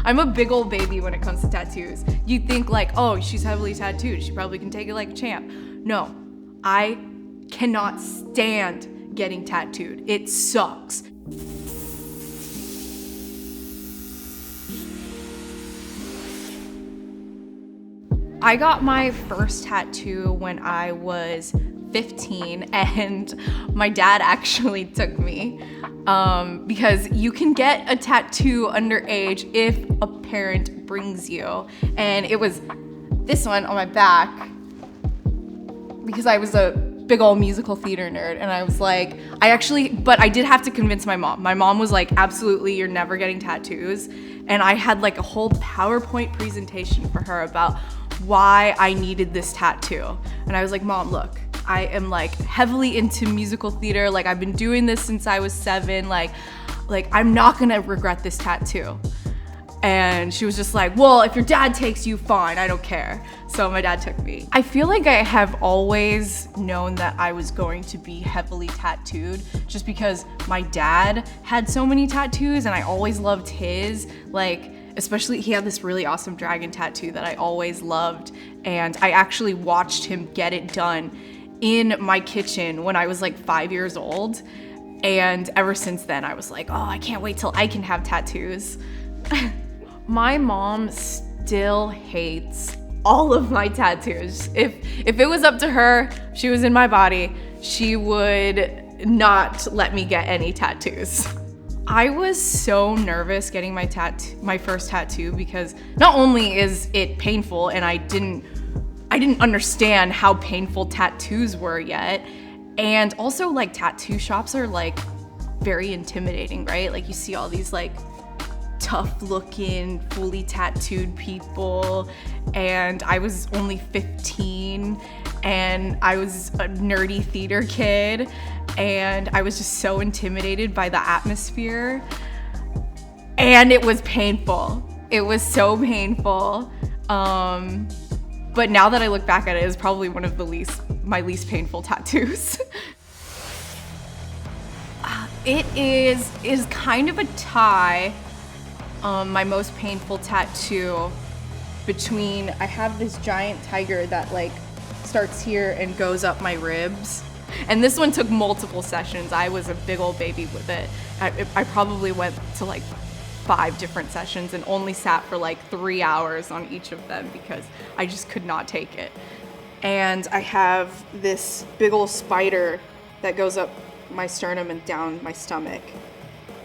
I'm a big old baby when it comes to tattoos. You think like, oh, she's heavily tattooed. She probably can take it like a champ. No, I cannot stand getting tattooed. It sucks. I got my first tattoo when I was 15, and my dad actually took me because you can get a tattoo underage if a parent brings you. And it was this one on my back because I was a big old musical theater nerd, and I was like, but I did have to convince my mom. My mom was like, absolutely, you're never getting tattoos. And I had like a whole PowerPoint presentation for her about why I needed this tattoo. And I was like, Mom, look, I am like heavily into musical theater. Like I've been doing this since I was 7. Like I'm not gonna regret this tattoo. And she was just like, well, if your dad takes you, fine, I don't care. So my dad took me. I feel like I have always known that I was going to be heavily tattooed just because my dad had so many tattoos and I always loved his. Like, especially he had this really awesome dragon tattoo that I always loved. And I actually watched him get it done in my kitchen when I was like 5 years old. And ever since then, I was like, oh, I can't wait till I can have tattoos. My mom still hates all of my tattoos. If it was up to her, she was in my body, she would not let me get any tattoos. I was so nervous getting my first tattoo because not only is it painful, and I didn't understand how painful tattoos were yet, and also like tattoo shops are like very intimidating, right? Like you see all these like tough looking, fully tattooed people, and I was only 15 and I was a nerdy theater kid, and I was just so intimidated by the atmosphere, and it was painful. It was so painful. But now that I look back at it, it's probably one of my least painful tattoos. It is kind of a tie. My most painful tattoo between, I have this giant tiger that like starts here and goes up my ribs. And this one took multiple sessions. I was a big old baby with it. I probably went to like 5 different sessions and only sat for like 3 hours on each of them because I just could not take it. And I have this big old spider that goes up my sternum and down my stomach.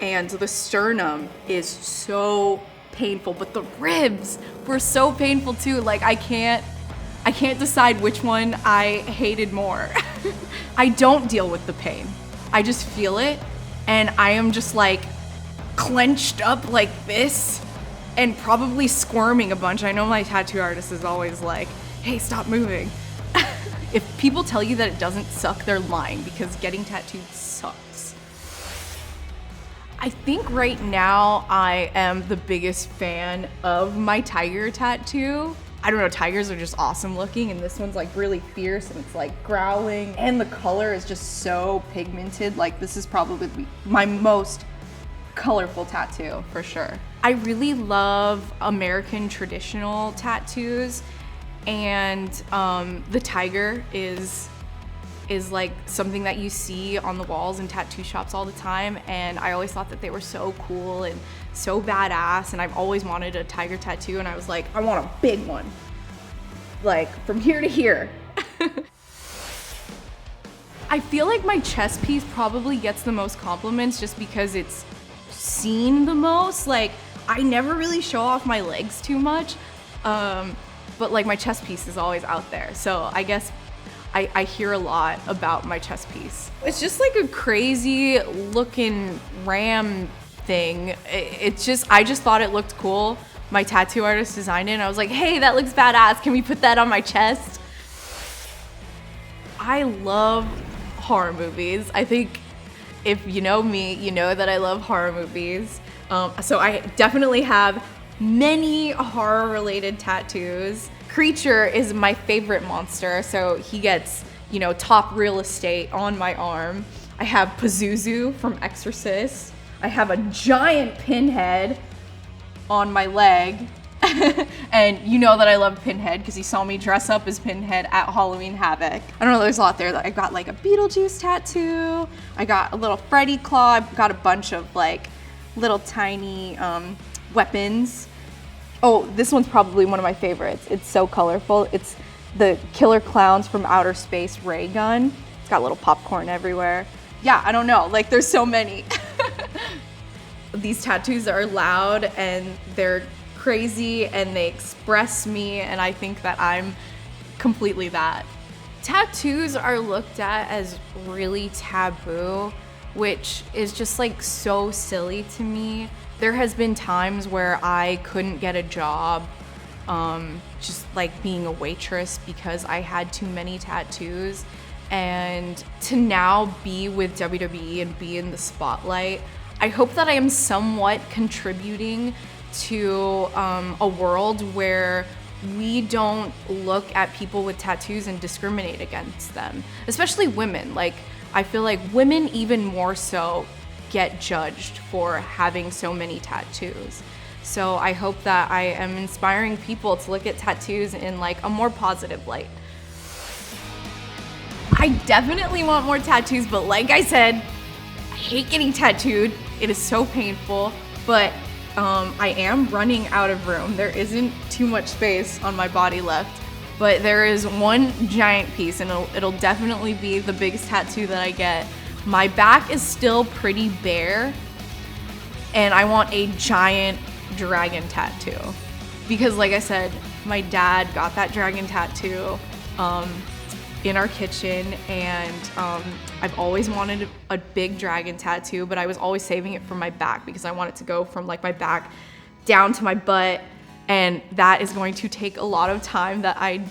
And the sternum is so painful, but the ribs were so painful too. Like I can't decide which one I hated more. I don't deal with the pain. I just feel it, and I am just like clenched up like this and probably squirming a bunch. I know my tattoo artist is always like, hey, stop moving. If people tell you that it doesn't suck, they're lying, because getting tattooed sucks. I think right now I am the biggest fan of my tiger tattoo. I don't know, tigers are just awesome looking, and this one's like really fierce and it's like growling, and the color is just so pigmented. Like this is probably my most colorful tattoo for sure. I really love American traditional tattoos, and the tiger is like something that you see on the walls in tattoo shops all the time, and I always thought that they were so cool and so badass, and I've always wanted a tiger tattoo, and I was like, I want a big one, like from here to here. I feel like my chest piece probably gets the most compliments just because it's seen the most. Like I never really show off my legs too much, but like my chest piece is always out there, so I guess I hear a lot about my chest piece. It's just like a crazy looking ram thing. I just thought it looked cool. My tattoo artist designed it, and I was like, hey, that looks badass. Can we put that on my chest? I love horror movies. I think if you know me, you know that I love horror movies. So I definitely have many horror-related tattoos. Creature is my favorite monster, so he gets, top real estate on my arm. I have Pazuzu from Exorcist. I have a giant pinhead on my leg. And you know that I love Pinhead because you saw me dress up as Pinhead at Halloween Havoc. I don't know, there's a lot there. I got like a Beetlejuice tattoo. I got a little Freddy claw. I got a bunch of like little tiny weapons. Oh, this one's probably one of my favorites. It's so colorful. It's the Killer Clowns from Outer Space ray gun. It's got little popcorn everywhere. Yeah, I don't know, like there's so many. These tattoos are loud and they're crazy and they express me, and I think that I'm completely that. Tattoos are looked at as really taboo, which is just like so silly to me. There has been times where I couldn't get a job, just like being a waitress because I had too many tattoos. And to now be with WWE and be in the spotlight, I hope that I am somewhat contributing to a world where we don't look at people with tattoos and discriminate against them, especially women. Like, I feel like women even more so get judged for having so many tattoos. So I hope that I am inspiring people to look at tattoos in like a more positive light. I definitely want more tattoos, but like I said, I hate getting tattooed. It is so painful, but I am running out of room. There isn't too much space on my body left, but there is one giant piece, and it'll definitely be the biggest tattoo that I get. My back is still pretty bare, and I want a giant dragon tattoo. Because like I said, my dad got that dragon tattoo in our kitchen, and I've always wanted a big dragon tattoo, but I was always saving it for my back because I want it to go from like my back down to my butt, and that is going to take a lot of time that I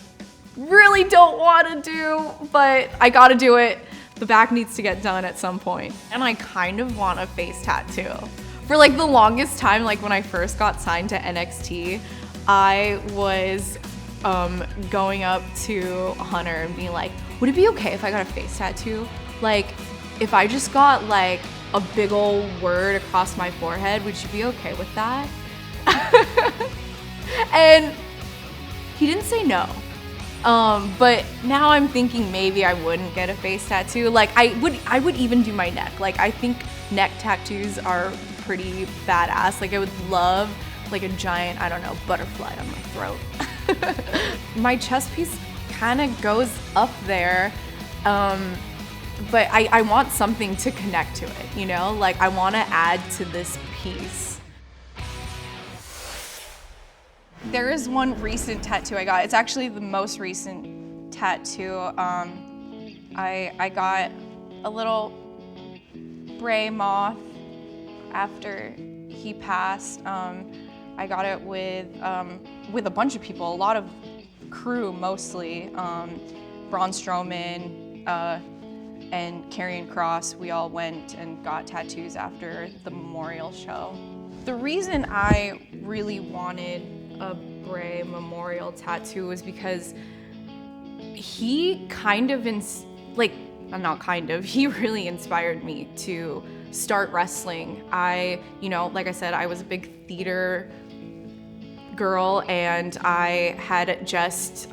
really don't want to do, but I gotta do it. The back needs to get done at some point. And I kind of want a face tattoo. For like the longest time, like when I first got signed to NXT, I was going up to Hunter and being like, would it be okay if I got a face tattoo? Like, if I just got like a big old word across my forehead, would you be okay with that? And he didn't say no. But now I'm thinking maybe I wouldn't get a face tattoo. Like I would even do my neck. Like I think neck tattoos are pretty badass. Like I would love like a giant, I don't know, butterfly on my throat. My chest piece kind of goes up there, but I want something to connect to it, you know? Like I want to add to this piece. There is one recent tattoo I got. It's actually the most recent tattoo. I got a little Bray moth after he passed. I got it with a bunch of people, a lot of crew mostly. Braun Strowman and Karrion Kross, we all went and got tattoos after the memorial show. The reason I really wanted a Bray memorial tattoo was because he kind of, he really inspired me to start wrestling. Like I said, I was a big theater girl, and I had just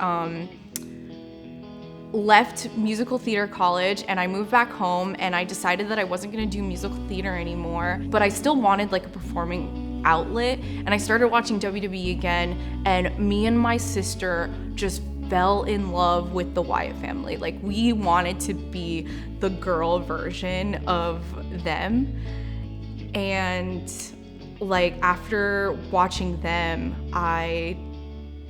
left musical theater college, and I moved back home, and I decided that I wasn't gonna do musical theater anymore, but I still wanted like a performing outlet, and I started watching WWE again, and me and my sister just fell in love with the Wyatt family. Like we wanted to be the girl version of them, and like after watching them, I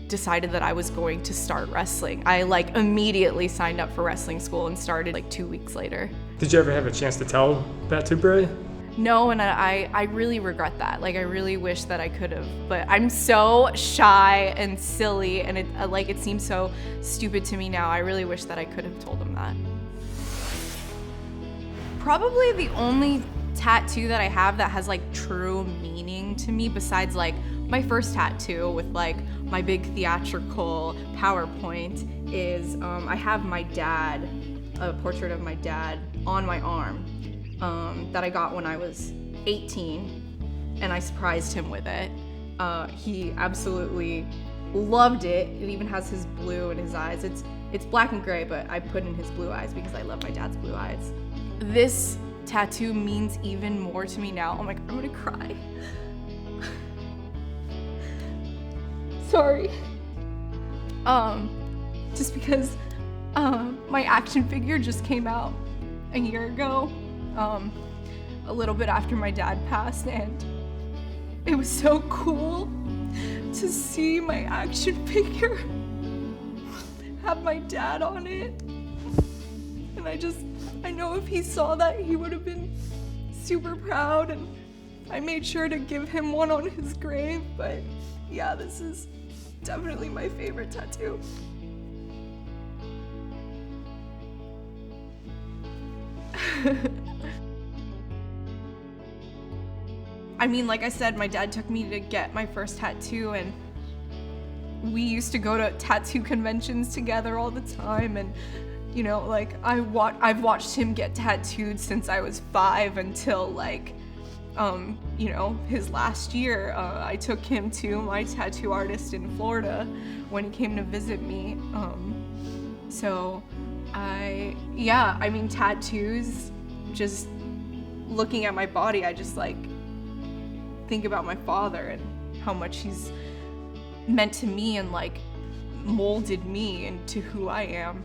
decided that I was going to start wrestling. I like immediately signed up for wrestling school and started like 2 weeks later. Did you ever have a chance to tell that to Bray? No, and I really regret that. Like I really wish that I could have, but I'm so shy and silly, and it seems so stupid to me now. I really wish that I could have told him that. Probably the only tattoo that I have that has like true meaning to me, besides like my first tattoo with like my big theatrical PowerPoint, is I have my dad, a portrait of my dad on my arm that I got when I was 18, and I surprised him with it. He absolutely loved it. It even has his blue in his eyes. It's black and gray, but I put in his blue eyes because I love my dad's blue eyes. This tattoo means even more to me now. Oh my god, I'm gonna cry. Sorry. Just because my action figure just came out a year ago, a little bit after my dad passed, and it was so cool to see my action figure have my dad on it. And I know if he saw that, he would have been super proud, and I made sure to give him one on his grave. But yeah, this is definitely my favorite tattoo. I mean, like I said, my dad took me to get my first tattoo, and we used to go to tattoo conventions together all the time. And you know, like I've watched him get tattooed since I was 5 until like you know, his last year. I took him to my tattoo artist in Florida when he came to visit me. So I mean, tattoos, just looking at my body, I just like think about my father and how much he's meant to me and like molded me into who I am.